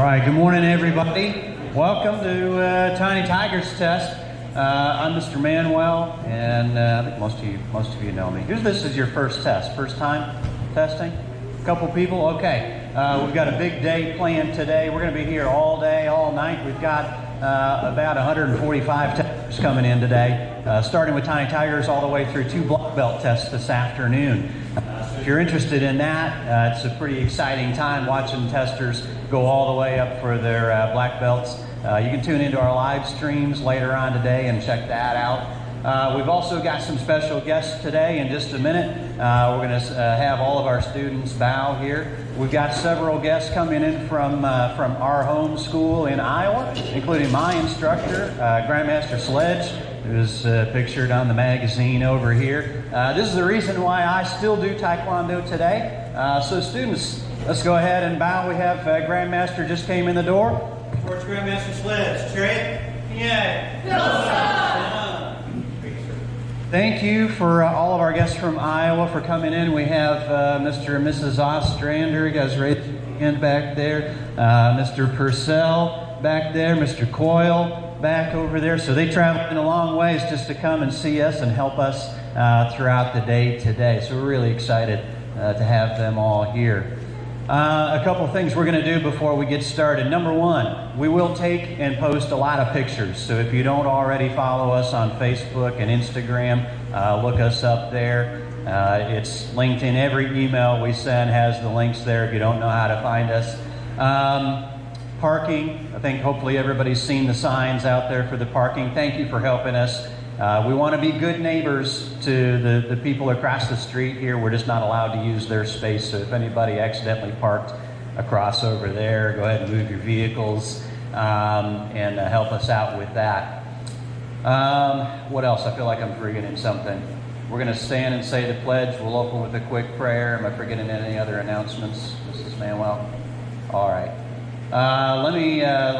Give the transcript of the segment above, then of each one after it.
right, good morning, everybody. Welcome to Tiny Tigers Test. I'm Mr. Manuel, and I think most of you know me. This is your first test, first time testing? A couple people? Okay. We've got a big day planned today. We're going to be here all day, all night. We've got about 145 testers coming in today, starting with Tiny Tigers all the way through 2 black belt tests this afternoon. If you're interested in that, it's a pretty exciting time watching testers go all the way up for their black belts. You can tune into our live streams later on today and check that out. We've also got some special guests today. In just a minute, we're going to have all of our students bow here. We've got several guests coming in from our home school in Iowa, including my instructor, Grandmaster Sledge, who's pictured on the magazine over here. This is the reason why I still do Taekwondo today. So students, let's go ahead and bow. We have Grandmaster just came in the door. Towards Grandmaster Sledge. Straight. Yeah. Thank you for all of our guests from Iowa for coming in. We have Mr. and Mrs. Ostrander. You guys raise your hand back there. Mr. Purcell back there. Mr. Coyle back over there. So they traveled in a long ways just to come and see us and help us throughout the day today. So we're really excited to have them all here. A couple things we're going to do before we get started. Number one, we will take and post a lot of pictures. So if you don't already follow us on Facebook and Instagram, look us up there. It's linked in every email we send, has the links there if you don't know how to find us. Parking, I think hopefully everybody's seen the signs out there for the parking. Thank you for helping us. We want to be good neighbors to the people across the street here. We're just not allowed to use their space, so if anybody accidentally parked across over there, go ahead and move your vehicles and help us out with that. What else? I feel like I'm forgetting something. We're going to stand and say the pledge. We'll open with a quick prayer. Am I forgetting any other announcements, Mrs. Manuel? All right. Let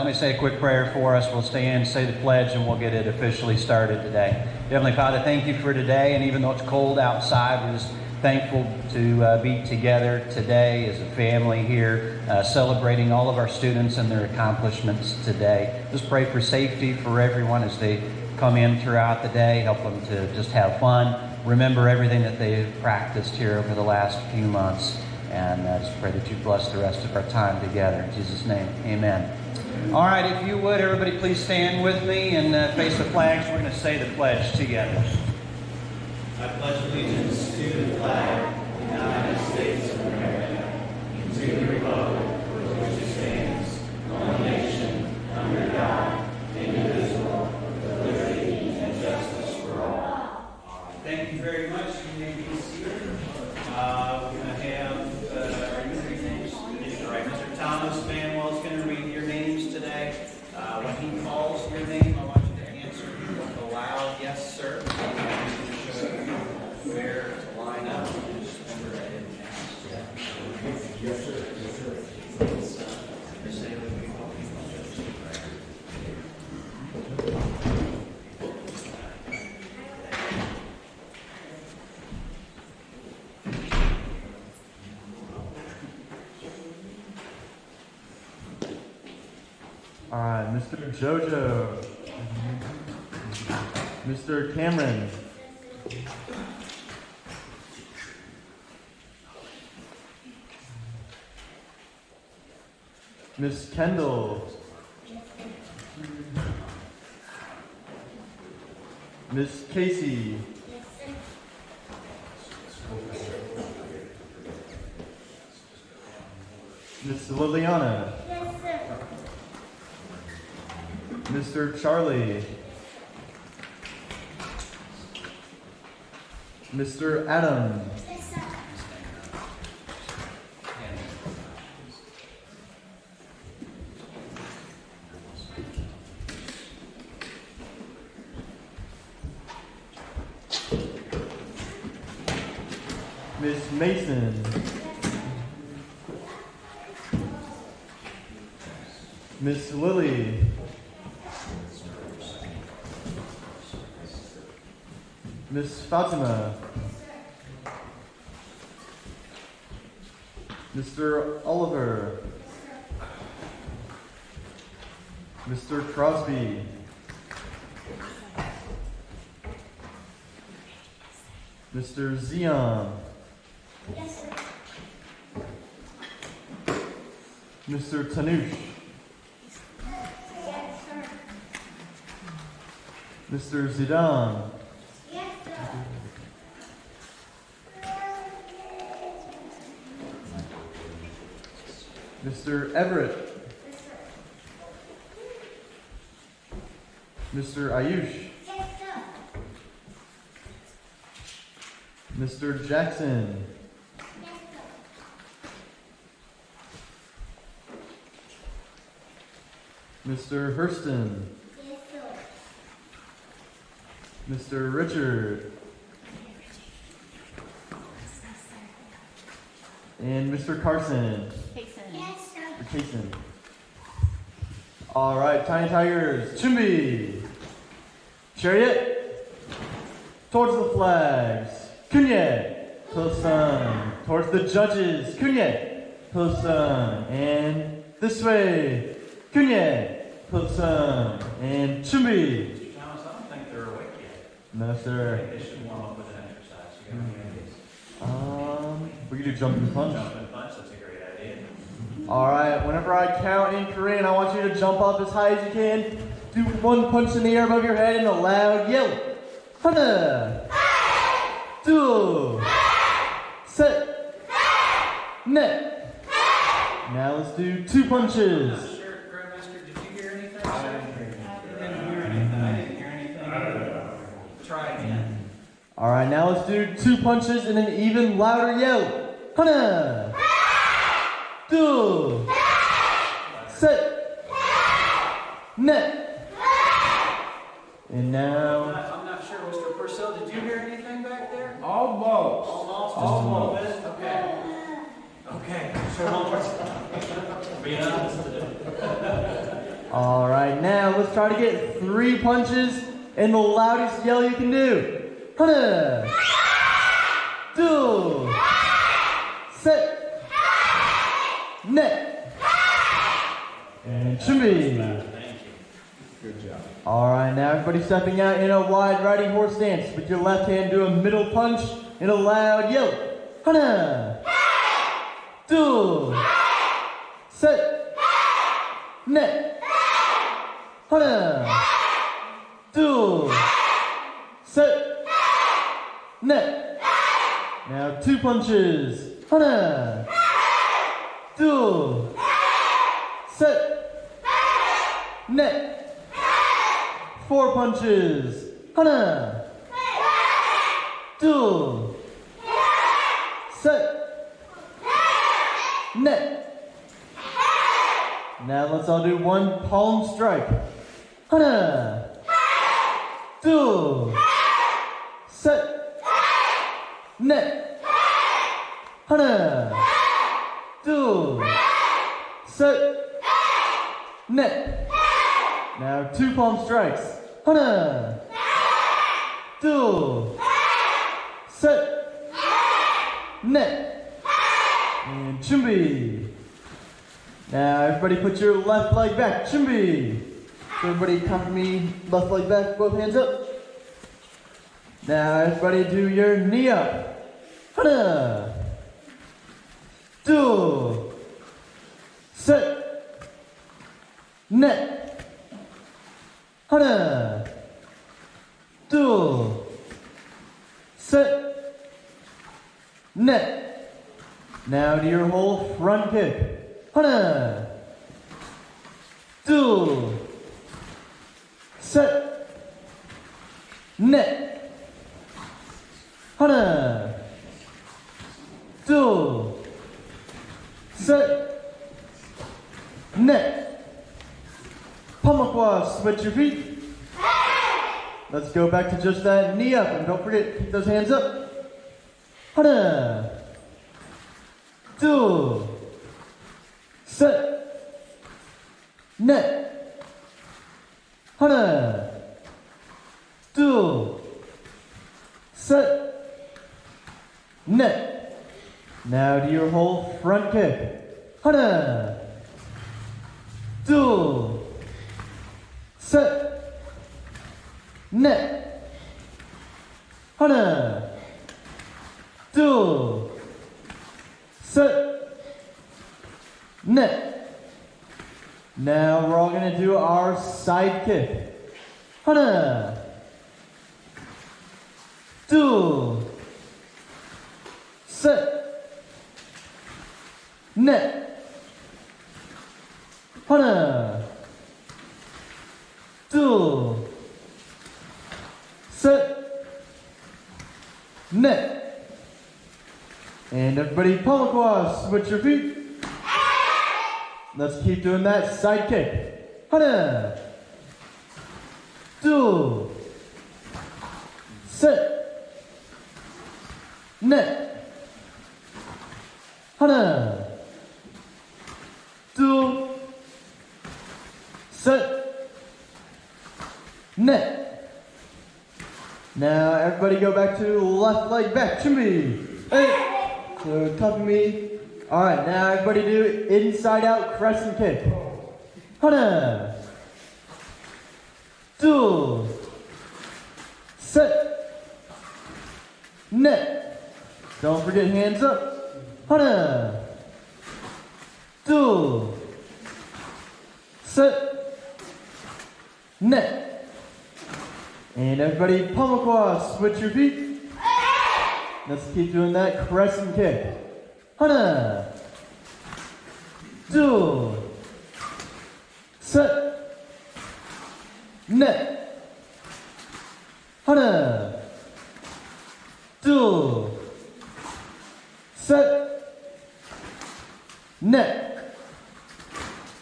me say a quick prayer for us. We'll stand, say the pledge, and we'll get it officially started today. Heavenly Father, thank you for today, and even though it's cold outside, we're just thankful to be together today as a family here, celebrating all of our students and their accomplishments today. Just pray for safety for everyone as they come in throughout the day. Help them to just have fun. Remember everything that they've practiced here over the last few months. And just pray that you bless the rest of our time together. In Jesus' name, amen. All right, if you would, everybody please stand with me and face the flags. We're going to say the pledge together. I pledge allegiance to the flag of the United States of America, and to the republic for which it stands, one nation, under God, indivisible, with liberty and justice for all. Thank you very much. You may be seated. We're going to have Mr. Thomas Manuel is going to read your names today. When he calls your name, I want you to answer a loud yes, sir. I'm going to show you where to line up. Just remember I didn't ask. Yes, sir. Yes, sir. Just say with me. All right, Mr. Jojo, Mr. Cameron, Miss Kendall, Miss Casey, Miss Liliana, Mr. Charlie, Mr. Adam, Miss Mason, Miss Lily, Miss Fatima, Mr. Oliver, Mr. Crosby. Mr. Zion. Yes, sir. Mr. Tanush. Yes, sir. Mr. Zidane. Yes, sir. Mr. Everett. Yes, sir. Mr. Ayush. Yes, sir. Mr. Jackson. Yes, sir. Mr. Hurston. Yes, sir. Mr. Richard. And Mr. Carson. Yes, sir. Or Kaysen. All right, Tiny Tigers, Chumbi. Chariot. Towards the flags. Kunye. Pilsen. Towards the judges. Kunye. Pilsen. And this way. Kunye. Pilsen. And Chumbi. Mr. Thomas, I don't think they're awake yet. No, I sir. think they should warm up with an exercise. You got any ideas? We can do jumping punch. Jumping punch, that's a great idea. All right, whenever I count in Korean, I want you to jump up as high as you can. Do one punch in the air above your head and a loud yell. 하나, 둘, 셋, 넷. Now let's do two punches. Sure, Grandmaster, did you hear anything, sir? I didn't hear anything. I didn't hear anything. Try again. All right, now let's do two punches and an even louder yell. 하나, 둘, 셋, 넷. And now, I'm not sure, Mr. Purcell, did you hear anything back there? Almost. Almost, just a little bit? Okay. Okay, so one more. Being honest today. all right, now let's try to get three punches and the loudest yell you can do. 하나, 둘, 셋, 넷. And 준비. Good job. All right, now everybody stepping out in a wide riding horse stance. With your left hand, do a middle punch and a loud yell. 하나, 둘, 셋, 넷. 하나, 둘, 셋, 넷. Now two punches. 하나, 둘, 셋, 넷. Four punches. 하나, 둘, 셋, 넷. Now let's all do one palm strike. 하나, 둘, 셋, 넷. 하나, 둘, 셋, 넷. Now two palm strikes. 하나, 둘, 셋, 넷. And 준비. Now everybody put your left leg back. 준비. So everybody come me, left leg back, both hands up. Now everybody do your knee up. 하나, 둘, 셋, 넷. 하나, 둘, 셋, 넷. Now do your whole front kick. 하나, 둘, 셋, 넷. 하나, 둘, 셋, 넷. Pump switch your feet. Let's go back to just that knee up, and don't forget, keep those hands up. 하나, 둘, 셋, 넷. 하나, 둘, 셋, 넷. Now do your whole front kick. 하나, 둘, set, net, 하나, 둘, set, net. Now we're all going to do our side kick. 하나, 둘, 셋, 넷. 하나, 둘, 셋, 넷. And everybody pummel cross with your feet. Let's keep doing that side kick. 하나, 둘, 셋, 넷. 하나, 둘, 셋, 넷. Now everybody go back to left leg back. 준비. Hey. So copy me. All right, now everybody do inside out crescent kick. 하나, 둘, 셋, 넷. Don't forget hands up. 하나, 둘, 셋, 넷. And everybody pummel cross with your feet. Let's keep doing that crescent kick. 하나, 둘, 셋, 넷. 하나, 둘, 셋, 넷.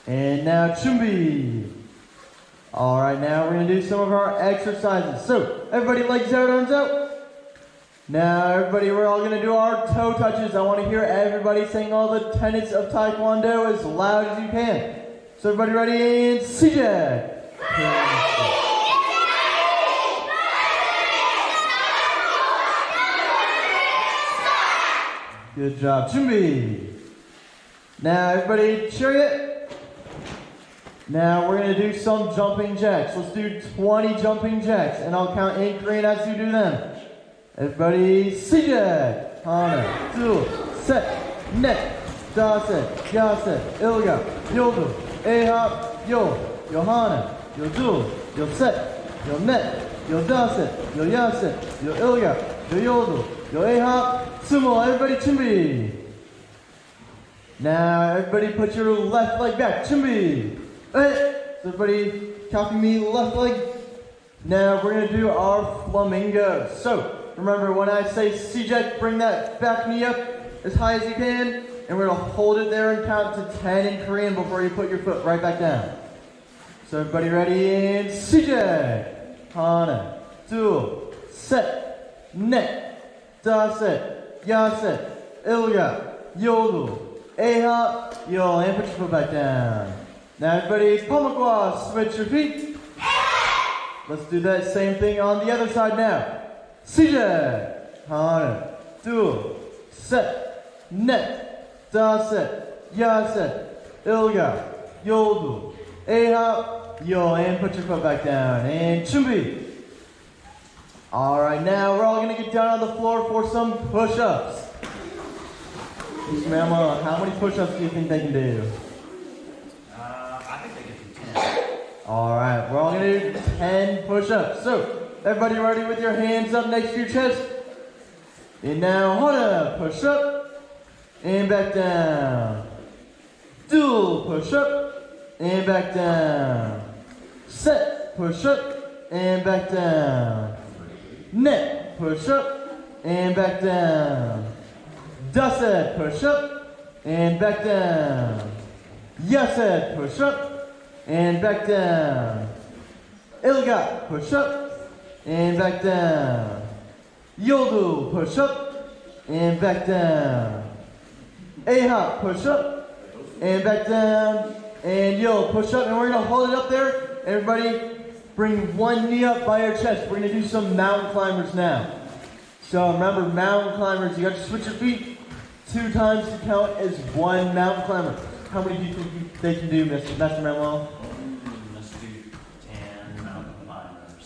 And now 준비. All right, now we're going to do some of our exercises. So, everybody legs out, arms out. Now, everybody, we're all going to do our toe touches. I want to hear everybody saying all the tenets of Taekwondo as loud as you can. So, everybody ready? And CJ. Good job. 준비. Now, everybody, chariot. Now, we're going to do some jumping jacks. Let's do 20 jumping jacks, and I'll count in Korean as you do them. Everybody, 시작! 하나, 둘, 셋, 넷, 다섯, 여섯, 일곱, 여덟, 아홉, 열 하나, 열 둘, 열 셋, 열 넷, 열 다섯, 열 여섯, 열 일곱, 열 여덟, 열 아홉, 스물. Everybody, 준비! Now, everybody put your left leg back. 준비! So everybody, copy me, left leg. Now, we're going to do our flamingos. So, remember, when I say CJ, bring that back knee up as high as you can, and we're going to hold it there and count to 10 in Korean before you put your foot right back down. So everybody ready? And CJ. 하나, 둘, 셋, 넷, 다섯, 여섯, 일곱, 여덟, 아홉, 열. And put your foot back down. Now everybody, pummel cross, switch your feet. Let's do that same thing on the other side now. 시작! 하나, 둘, 셋, 넷, 다섯, 여섯, 일곱, 여덟, 아홉, 열. And put your foot back down. And 준비. All right, now we're all going to get down on the floor for some push-ups. Mama, how many push-ups do you think they can do? I think they can do 10. All right, we're all going to do 10 push-ups. So, everybody ready with your hands up next to your chest? And now, 하나, push up, and back down. 둘, push up, and back down. 셋, push up, and back down. 넷, push up, and back down. 다섯, push up, and back down. 여섯, push up, and back down. 일곱, push up, and back down. 여덟, push up, and back down. 아홉, push up, and back down. And 열, push up, and we're going to hold it up there. Everybody, bring one knee up by your chest. We're going to do some mountain climbers now. So remember, mountain climbers, you got to switch your feet 2 times to count as one mountain climber. How many do you think they can do, Master Manuel? Let's do 10.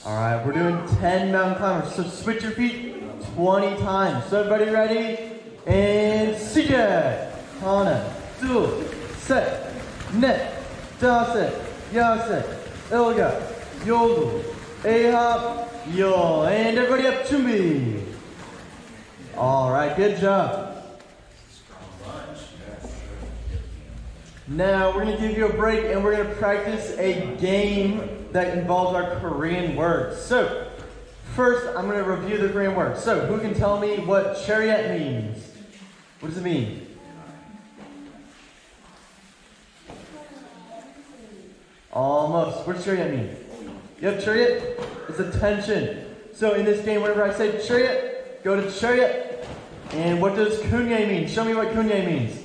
All right, we're doing 10 mountain climbers. So switch your feet 20 times. So everybody ready? And CJ. Hana, two, set, net, daset, yaset, elga, yogu, ahop, yo. And everybody up, chumbi. All right, good job. Now we're going to give you a break and we're going to practice a game that involves our Korean words. So, first I'm going to review the Korean words. So, who can tell me what chariot means? What does it mean? Almost. What does chariot mean? Yep, chariot is attention. So in this game, whenever I say chariot, go to chariot. And what does kunye mean? Show me what kunye means.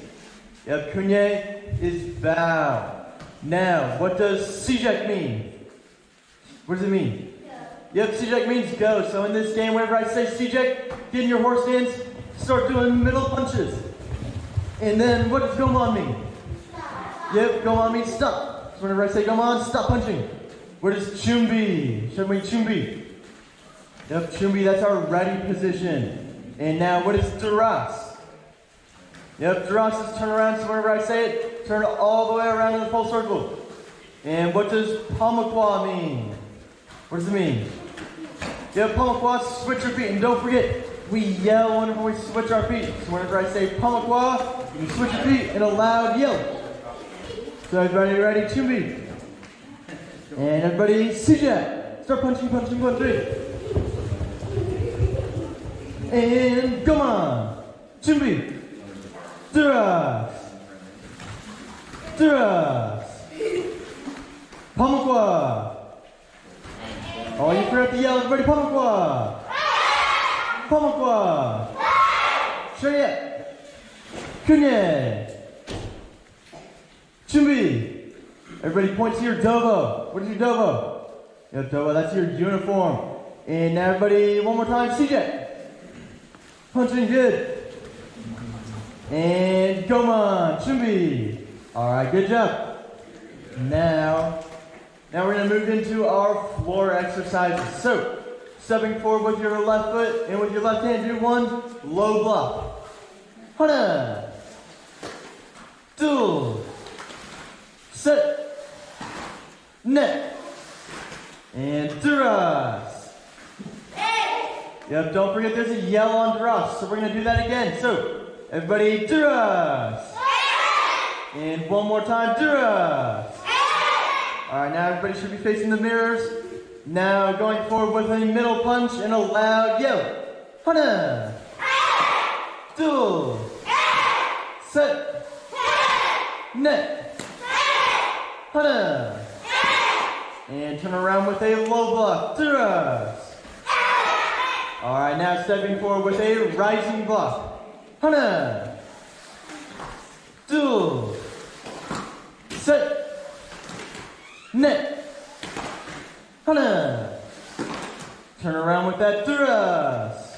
Yep, kunye is bow. Now, what does sijek mean? What does it mean? Go. Yep, sijek means go. So in this game, whenever I say sijek, get in your horse stance, start doing middle punches. And then what does gomon mean? Stop. Yep, gomon means stop. So whenever I say gomon, stop punching. What is chumbi? Show me chumbi. Yep, chumbi, that's our ready position. And now what is duras? Yep, duras is turn around, so whenever I say it, turn all the way around in the full circle. And what does pamakwa mean? What does it mean? Yep, pamakwa, switch your feet, and don't forget, we yell whenever we switch our feet. So whenever I say pamakwa, you switch your feet in a loud yell. So everybody ready? Chumbi. And everybody, sijek. Start punching, punching, punching. And come on. Chumbi. Duras. Duras. Pamakwa. Oh, you forgot to yell, everybody, pamakwa. Pamakwa. Chariot. Kunye. Chumbi. Everybody point to your dobo. What is your dobo? Yep, dobo, that's your uniform. And now everybody, one more time, CJ. Punching good. And come on, chumbi. All right, good job. Now we're going to move into our floor exercises. So, stepping forward with your left foot and with your left hand, do one low block. Hana. Two. Set. Net. And duras. Yep, don't forget there's a yell on duras, so we're going to do that again. So, everybody, duras. And one more time, duras. All right, now everybody should be facing the mirrors. Now going forward with a middle punch and a loud yell. Hana. Two. Set. Net. Hana. And turn around with a low block. Duras. All right, now stepping forward with a rising block. Hana. Two. Set. Net. Hana. Turn around with that duras.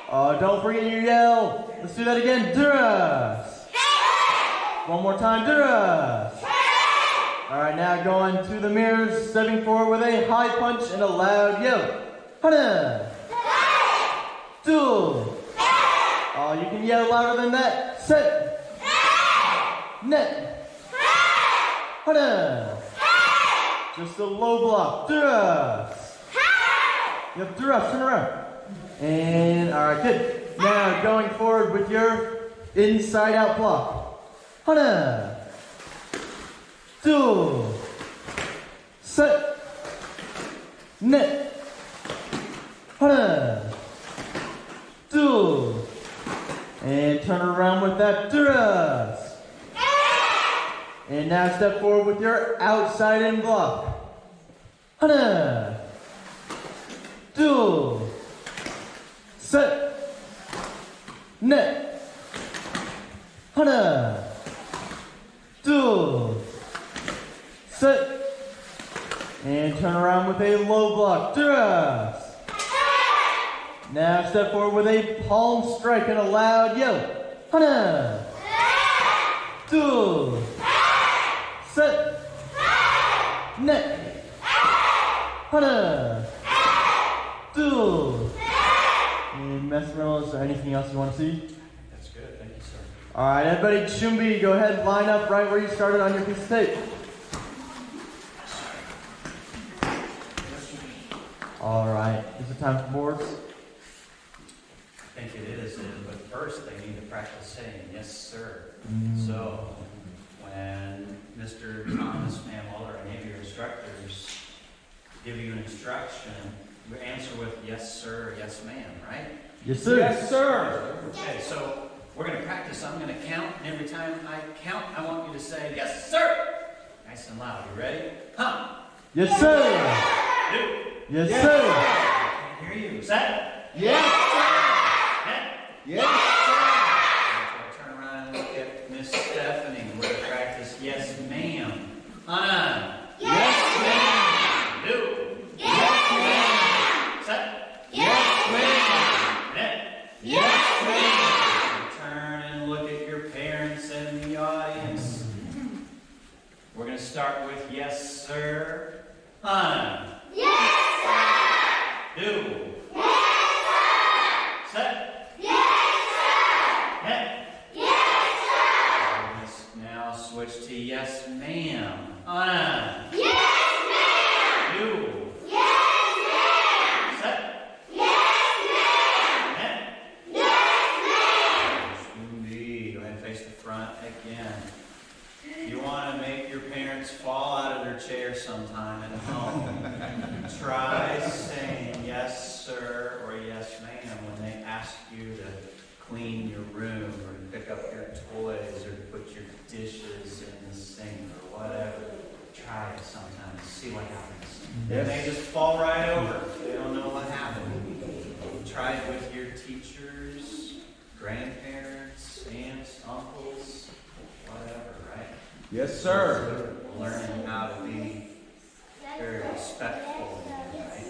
Oh, don't forget your yell. Let's do that again. Duras. One more time. Duras. All right, now going to the mirrors, stepping forward with a high punch and a loud yell. Hana. Two. Oh, you can yell louder than that. Set. Net. Hana. Just a low block. Duras. Yep, duras, turn around. And, all right, good. Now going forward with your inside out block. Hana. Two. Set. Net. Hana. Two. And turn around with that duras. And now step forward with your outside in block. Hana. Two. Set. Net. Hana. Two. Set. And turn around with a low block. Duras. Now step forward with a palm strike and a loud yell. Hana. Two. Set. Net. Hana. Do. And Mesmerilla, is there anything else you want to see? That's good. Thank you, sir. All right, everybody, Chumbi, go ahead and line up right where you started on your piece of tape. All right, is it time for boards? I think it is, but first they need to practice saying yes, sir. So when Mr. Thomas, Ma'am Muller, and any of your instructors give you an instruction, you answer with yes, sir, or yes, ma'am, right? Yes, sir. Yes, sir. Okay, so we're going to practice. I'm going to count, and every time I count, I want you to say yes, sir. Nice and loud. You ready? Huh? Yes, sir. Do. Yes, sir. I can't hear you. Set. Yes, sir. Net. Yes, So turn around and look at Miss Stephanie. We're going to practice yes, ma'am. Anna. Yes, ma'am. Do. Yes, ma'am. Set. Yes, ma'am. Net. Yes, ma'am. Turn and look at your parents and the audience. We're going to start with yes, sir. Anna. Yes, sir. Do. Yes, sir. Set. Yes, sir. Net. Yes, sir. Let's now switch to yes, ma'am. Anna. Yes, ma'am. Do. Yes, ma'am. Set. Yes, ma'am. Net. Yes, ma'am. Shooby. Go ahead and face the front again. You want to make your parents fall out of their chair sometime at home. Try saying yes, sir, or yes, ma'am when they ask you to clean your room or to pick up your toys or to put your dishes in the sink or whatever. Try it sometime. See what happens. They may just fall right over. They don't know what happened. Try it with your teachers, grandparents, aunts, uncles, whatever, right? Yes, sir. Learning how to be very respectful,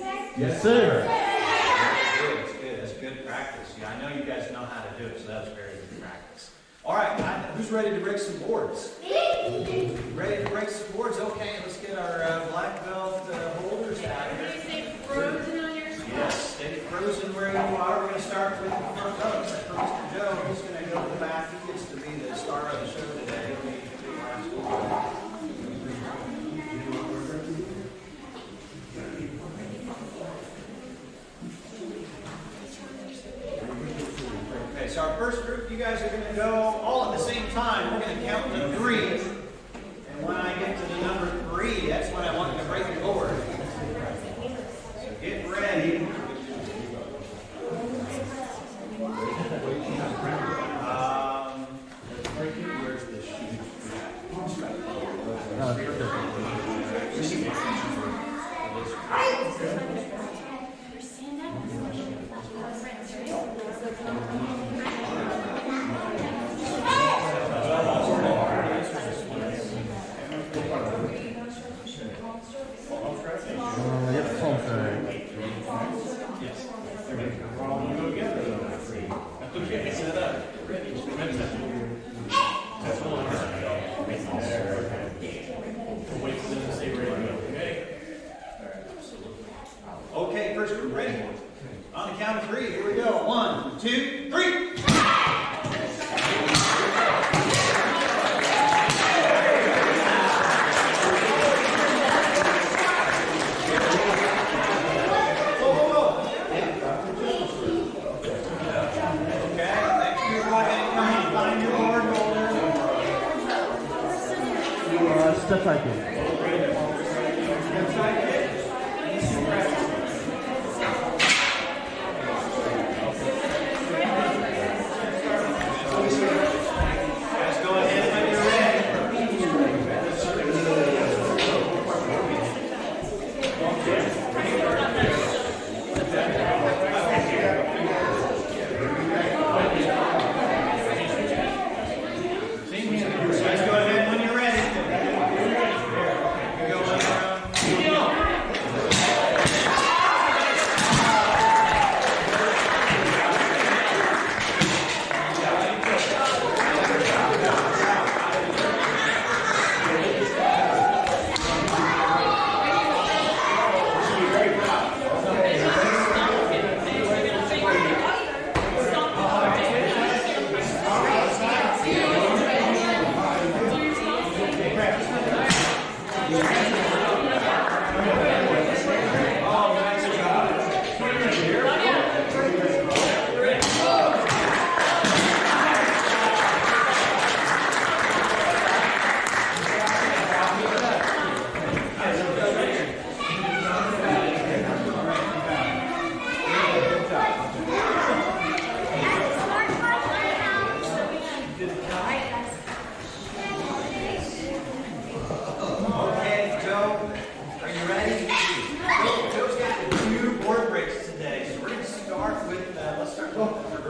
right? Yes, sir. That's good. It's good. It's good practice. Yeah, I know you guys know how to do it, so that was very good practice. All right, who's ready to break some boards? Ready to break some boards? Okay, let's get our black belt holders out of here. Stay frozen on your Yes, stay frozen where you are. We're going to start with the front row. For Mr. Joe, he's going to go to the back. He gets to be the star of the show today. Okay, so our first group, you guys are going to go all at the same time. We're going to count to 3. And when I get to the number 3, that's when I want you to break your board. So get ready. Where's the sheet? Yep, home side. Okay, first group, ready? On the count of 3, here we go. 1, 2, 3. Step back in.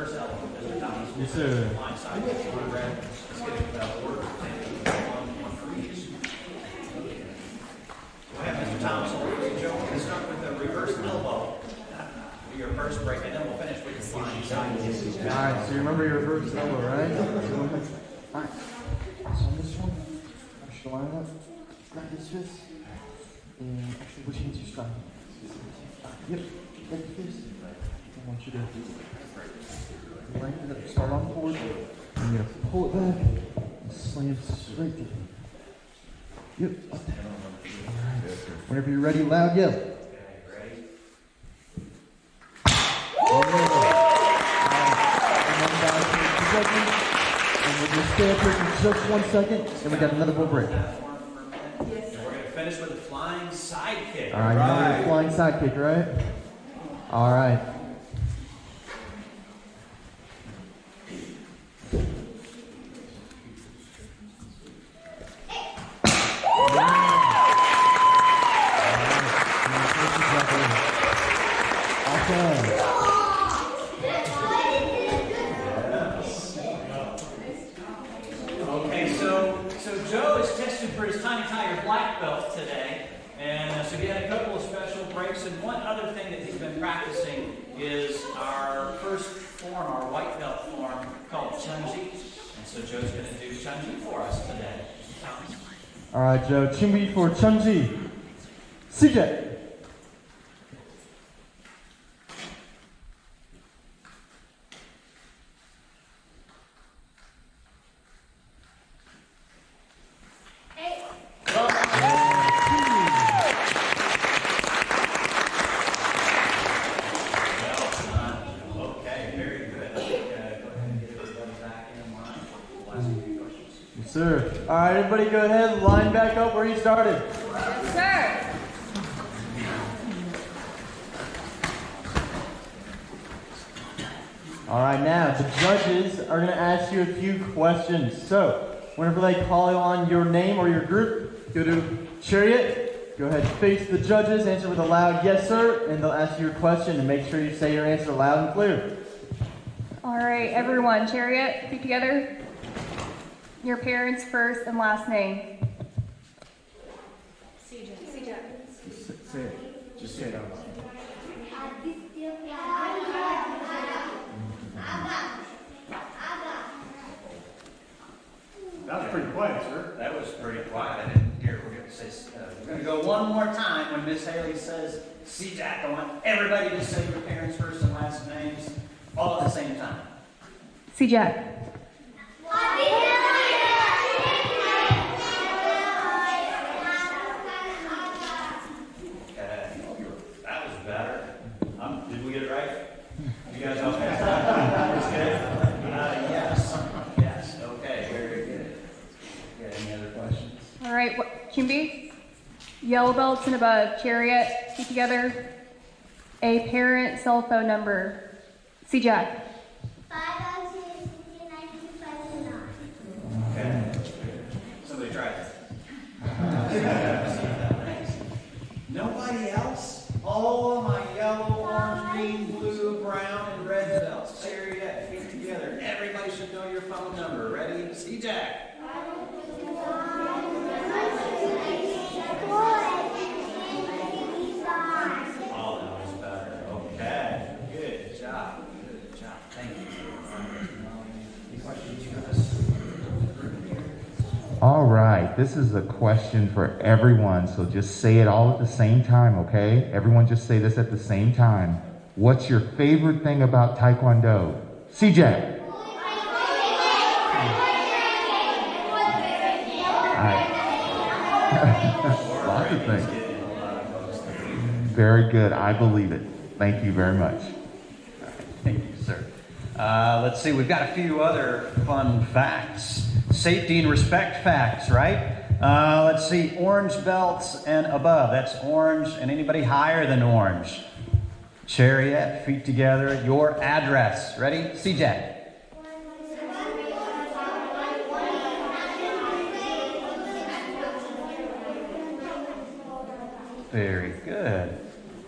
reverse elbow, Mr. Thomas. Yes, sir. Line side. Let's get it order. One for each. Go ahead, Mr. Thomas. Joe, we're going to start with the reverse elbow. Do your first break, and then we'll finish with the flying side. All right, so you remember your reverse elbow, right? All right. So on this one, I should line up, grab this fist, and actually, which hands you strong? Yep, grab the fist. I want you to start on forward. And you're gonna pull it back and slam straight to him. Yep. Up there. All right. Whenever you're ready, loud yell. Okay, ready? And we'll just stay up here for just 1 second, and we got another full break. And we're going to finish with a flying side kick. All right, now your flying side kick, right? All right. Okay, so Joe is tested for his Tiny Tiger black belt today, and so he had a couple of special breaks. And one other thing that he's been practicing is our first form, our white belt form called Chunji. And so Joe's going to do Chunji for us today. All right, Joe. Chimbi for Chunji. CJ. Okay, very good. Go ahead and get everybody back in line for the last few questions. Yes, sir. All right, everybody go ahead, line back up where you started. Yes, sir. All right, now the judges are going to ask you a few questions. So, whenever they call on your name or your group, go to Chariot. Go ahead, face the judges, answer with a loud yes, sir, and they'll ask you your question, and make sure you say your answer loud and clear. All right, everyone, Chariot, feet together. Your parents' first and last name. Say it. Just say it out loud. That was pretty quiet, sir. That was pretty quiet. I didn't hear. We're going to go one more time when Miss Haley says, "See Jack." I want everybody to say your parents' first and last names all at the same time. See Jack. Okay. That was better. Did we get it right? You guys okay? That's good. Yes. Yes. Okay. Very good. Got any other questions? All right, Kimby. Yellow belts and above. Chariot, feet together. A parent cell phone number. See Jack. 502-69-259. Okay. Somebody try it. Nobody else? All of my yellow, orange, green, blue, brown, and red belts. Chariot, feet together. Everybody should know your phone number. Ready? See Jack. Oh, that was better. Okay. Good job. Good job. Thank you. Any questions, you guys? All right, this is a question for everyone, so just say it all at the same time, okay? Everyone just say this at the same time. What's your favorite thing about Taekwondo? CJ. Lots of things. Very good, I believe it. Thank you very much. Thank you, sir. Let's see, we've got a few other fun facts. Safety and respect facts, right? Let's see, orange belts and above. That's orange, and anybody higher than orange. Chariot, feet together. Your address. Ready? CJ. Very good.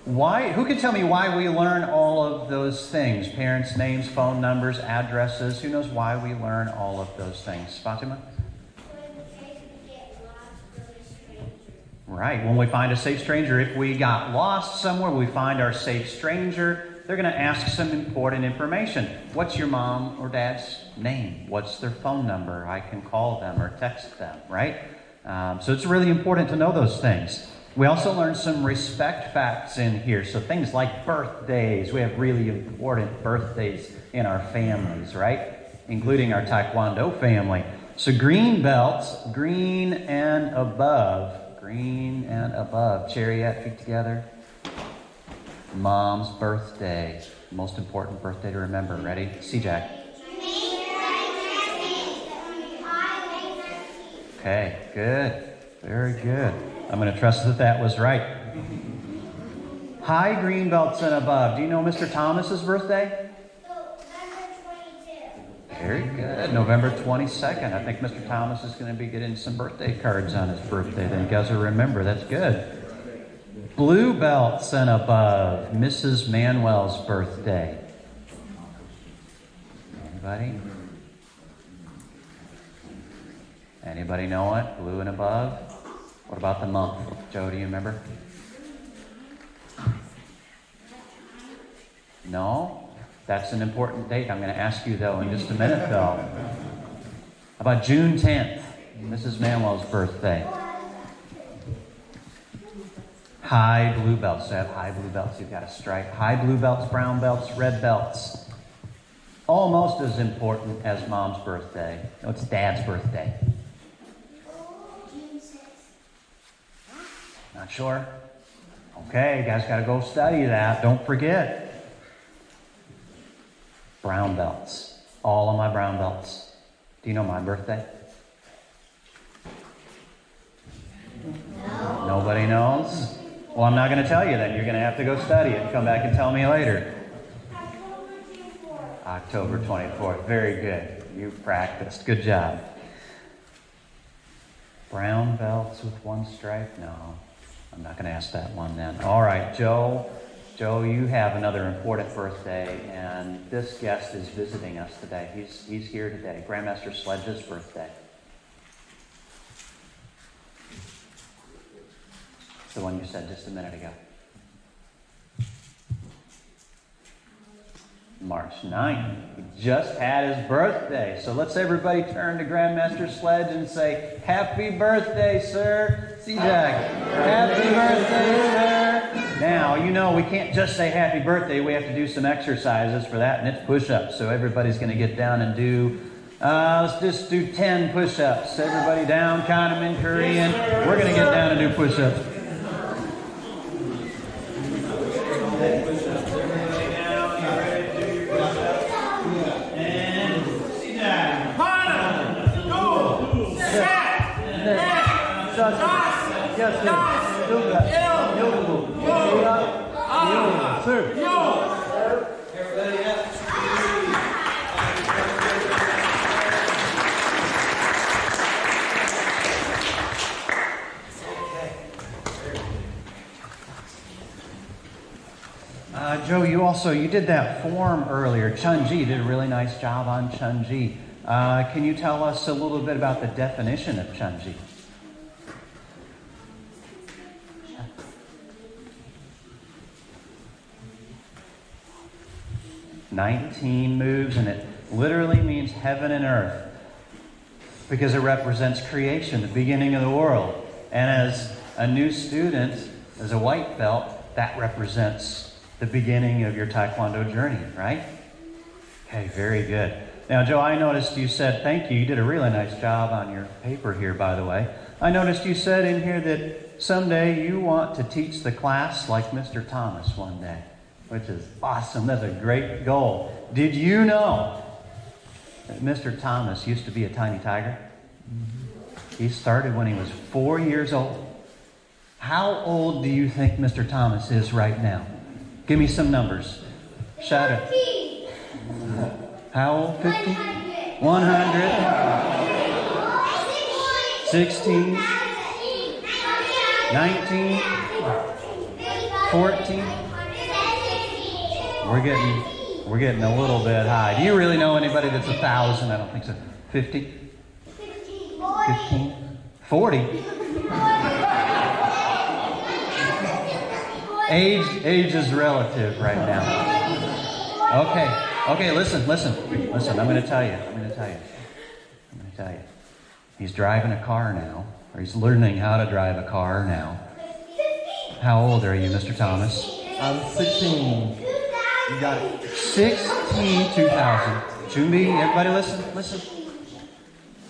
Who can tell me why we learn all of those things? Parents' names, phone numbers, addresses. Who knows why we learn all of those things? Fatima? Right. When we find a safe stranger, if we got lost somewhere, we find our safe stranger, they're going to ask some important information. What's your mom or dad's name? What's their phone number? I can call them or text them, right? So it's really important to know those things. We also learned some respect facts in here. So things like birthdays. We have really important birthdays in our families, right? Including our Taekwondo family. So green belts, green and above. Green and above. Chariot, feet together. Mom's birthday. Most important birthday to remember. Ready? C-Jack. Okay, good. Very good. I'm going to trust that that was right. High green belts and above. Do you know Mr. Thomas's birthday? November 22. Very good. November 22nd. I think Mr. Thomas is going to be getting some birthday cards on his birthday that you guys will remember. That's good. Blue belts and above. Mrs. Manuel's birthday. Anybody? Anybody know it? Blue and above? What about the month? Joe, do you remember? No? That's an important date. I'm going to ask you, though, in just a minute, though. How about June 10th? Mrs. Manuel's birthday. High blue belts. So have high blue belts. You've got a stripe. High blue belts, brown belts, red belts. Almost as important as Mom's birthday. No, it's Dad's birthday. June 6th. Not sure? Okay, you guys got to go study that. Don't forget. Brown belts. All of my brown belts. Do you know my birthday? No. Nobody knows? Well, I'm not going to tell you then. You're going to have to go study it and come back and tell me later. October 24th. Very good. You practiced. Good job. Brown belts with one stripe? No. I'm not going to ask that one then. All right, Joe. Joe, you have another important birthday, and this guest is visiting us today. He's here today. Grandmaster Sledge's birthday. The one you said just a minute ago. March 9th. He just had his birthday. So let's everybody turn to Grandmaster Sledge and say, Happy birthday, sir. See, Jack. Happy birthday, sir. Now, you know we can't just say happy birthday. We have to do some exercises for that, and it's push-ups. So everybody's going to get down and do, let's just do 10 push-ups. Everybody down, count them in Korean. We're going to get down and do push-ups. Joe, you did that form earlier. Chunji, you did a really nice job on Chunji. Can you tell us a little bit about the definition of Chunji? 19 moves, and it literally means heaven and earth because it represents creation, the beginning of the world. And as a new student, as a white belt, that represents the beginning of your Taekwondo journey, right? Okay, very good. Now, Joe, I noticed you said thank you. You did a really nice job on your paper here, by the way. I noticed you said in here that someday you want to teach the class like Mr. Thomas one day, which is awesome. That's a great goal. Did you know that Mr. Thomas used to be a tiny tiger? He started when he was 4 years old. How old do you think Mr. Thomas is right now? Give me some numbers. Shout it. How old? 50? 100? 16? 19? 14? We're getting a little bit high. Do you really know anybody that's 1,000? I don't think so. 50? 15? 40? Age is relative right now. Okay, listen. I'm going to tell you. He's driving a car now, or he's learning how to drive a car now. How old are you, Mr. Thomas? I'm 16. You got it. 16, 2000. Chumbi, everybody listen.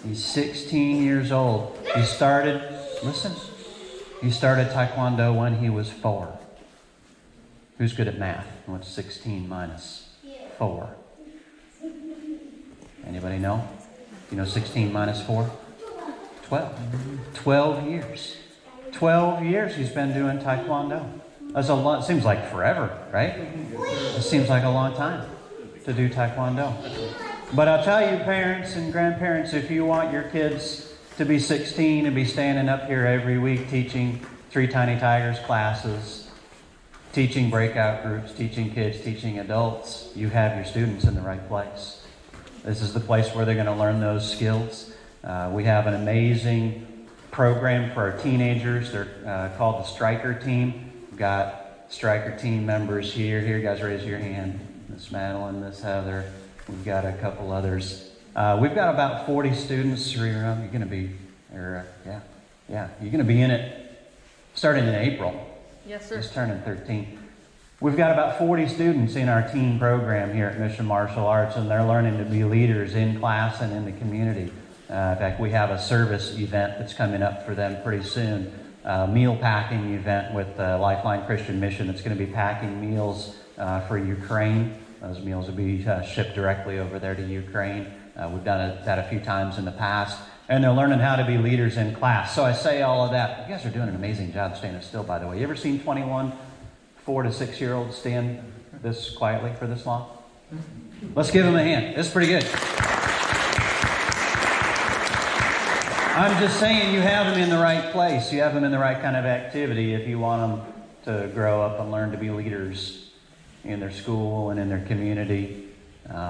He's 16 years old. He started Taekwondo when he was 4. Who's good at math? What's 16 minus 4? Anybody know? You know 16 minus 4? 12. 12 years. 12 years he's been doing Taekwondo. That's a lot. Seems like forever, right? It seems like a long time to do Taekwondo. But I'll tell you, parents and grandparents, if you want your kids to be 16 and be standing up here every week teaching 3 Tiny Tigers classes, teaching breakout groups, teaching kids, teaching adults, you have your students in the right place. This is the place where they're going to learn those skills. We have an amazing program for our teenagers. They're called the Striker Team. We've got Striker Team members here. Here, guys, raise your hand. Miss Madeline, Miss Heather. We've got a couple others. We've got about 40 students. You're going to be, you're going to be in it starting in April. Yes, sir. Just turning 13. We've got about 40 students in our teen program here at Mission Martial Arts, and they're learning to be leaders in class and in the community. In fact, we have a service event that's coming up for them pretty soon. A meal packing event with Lifeline Christian Mission that's going to be packing meals for Ukraine. Those meals will be shipped directly over there to Ukraine. We've done that a few times in the past. And they're learning how to be leaders in class. So I say all of that. You guys are doing an amazing job standing still, by the way. You ever seen 21 4 to 6-year-olds stand this quietly for this long? Let's give them a hand. It's pretty good. I'm just saying you have them in the right place. You have them in the right kind of activity if you want them to grow up and learn to be leaders in their school and in their community.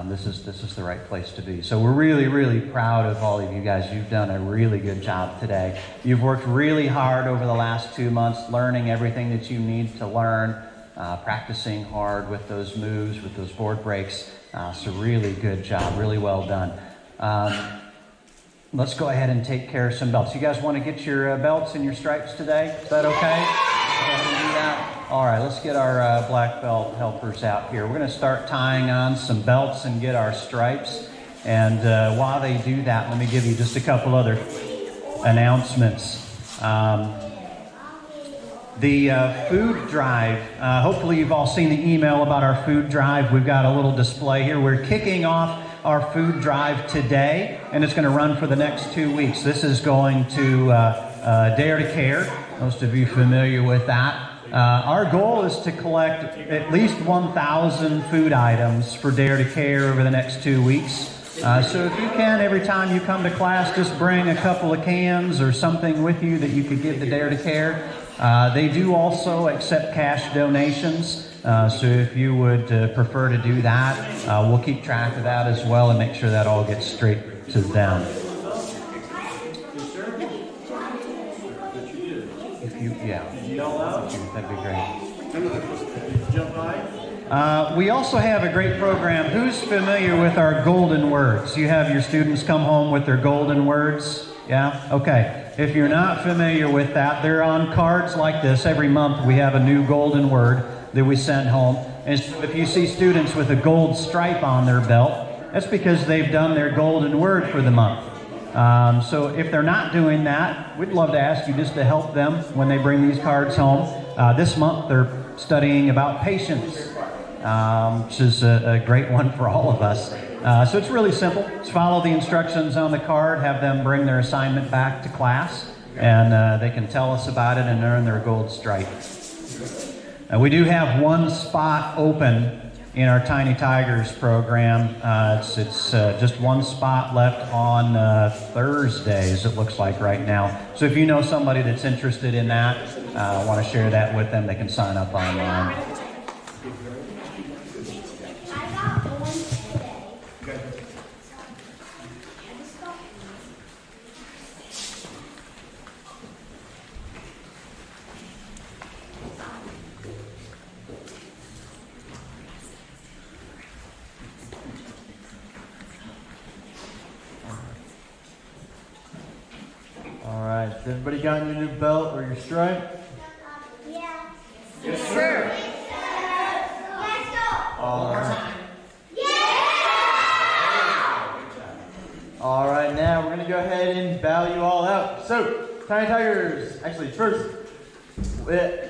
This is the right place to be. So we're really, really proud of all of you guys. You've done a really good job today. You've worked really hard over the last 2 months, learning everything that you need to learn, practicing hard with those moves, with those board breaks. So really good job, really well done. Let's go ahead and take care of some belts. You guys want to get your belts and your stripes today? Is that okay? Go ahead and do that. All right, let's get our black belt helpers out here. We're going to start tying on some belts and get our stripes. And while they do that, let me give you just a couple other announcements. The food drive, hopefully you've all seen the email about our food drive. We've got a little display here. We're kicking off our food drive today, and it's going to run for the next 2 weeks. This is going to Dare to Care. Most of you familiar with that. Our goal is to collect at least 1,000 food items for Dare to Care over the next 2 weeks. So if you can, every time you come to class, just bring a couple of cans or something with you that you could give to Dare to Care. They do also accept cash donations. So if you would prefer to do that, we'll keep track of that as well and make sure that all gets straight to them. That'd be great. Jump high. We also have a great program. Who's familiar with our golden words? You have your students come home with their golden words? Yeah? Okay. If you're not familiar with that, they're on cards like this. Every month we have a new golden word that we send home. And if you see students with a gold stripe on their belt, that's because they've done their golden word for the month. So if they're not doing that, we'd love to ask you just to help them when they bring these cards home. This month they're studying about patience, which is a great one for all of us. So it's really simple. Just follow the instructions on the card, have them bring their assignment back to class, and they can tell us about it and earn their gold stripe. We do have one spot open in our Tiny Tigers program. It's just one spot left on Thursdays, it looks like right now. So if you know somebody that's interested in that, want to share that with them, they can sign up online. I got one today. All right, has everybody gotten your new belt or your stripe? Yeah. Yes, sir. Let's go. All right. Yeah. All right, now we're gonna go ahead and bow you all out. So, Tiny Tigers, actually first,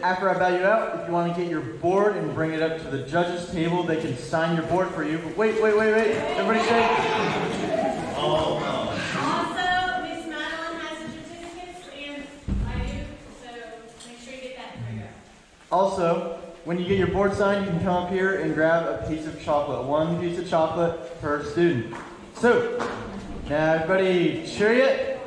after I bow you out, if you want to get your board and bring it up to the judges' table, they can sign your board for you. But wait. Everybody say. Oh, no. Also, Miss Madeline has the certificates, and I do, so make sure you get that for you. Also, when you get your board signed, you can come up here and grab a piece of chocolate. One piece of chocolate per student. So, now everybody chariot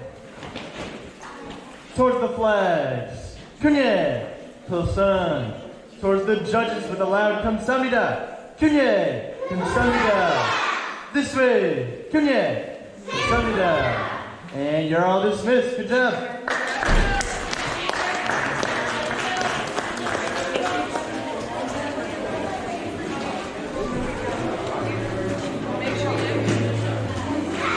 towards the flags. Kunye, Pilsen. Towards the judges with a loud kamsamnida. Kunye, kamsamnida. This way. Kunye, kamsamnida. And you're all dismissed. Good job.